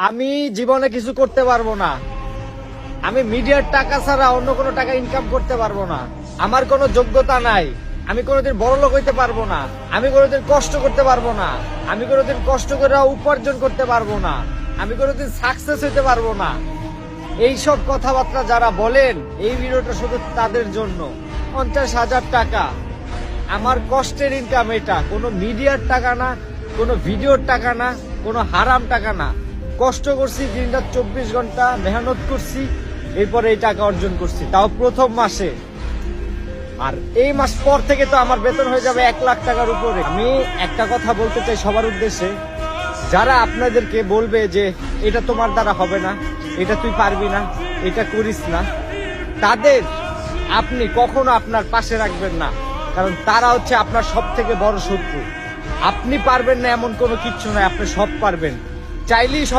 আমি জীবনে কিছু করতে পারবো না। আমি মিডিয়ার টাকা ছাড়া অন্য কোনো টাকা ইনকাম করতে পারবো না। আমার কোনো যোগ্যতা নাই। আমি কোনোদিন বড়লোক হইতে পারবো না। আমি কোনোদিন কষ্ট করতে পারবো না। আমি কোনোদিন কষ্ট করে উপার্জন করতে পারবো না। আমি কোনোদিন সাকসেস হইতে পারবো না। এইসব কথাবার্তা যারা বলেন, এই ভিডিওটা শুধু তাদের জন্য। 50,000 টাকা আমার কষ্টের ইনকাম। এটা কোনো মিডিয়ার টাকা না, কোনো ভিডিওর টাকা না, কোনো হারাম টাকা না। কষ্ট করছি, দিনরাত 24 ঘন্টা মেহনত করছি, এরপরে এই টাকা অর্জন করছি, তাও প্রথম মাসে। আর এই মাস পর থেকে তো আমার বেতন হয়ে যাবে 1 লাখ টাকার উপরে। আমি একটা কথা বলতে চাই সবার উদ্দেশ্যে, যারা আপনাদেরকে বলবে যে এটা তোমার দ্বারা হবে না, এটা তুই পারবি না, এটা করিস না, তাদের আপনি কখনো আপনার পাশে রাখবেন না। কারণ তারা হচ্ছে আপনার সব থেকে বড় শত্রু। আপনি পারবেন না এমন কোনো কিচ্ছু নয়, আপনি সব পারবেন, চাইলেই সব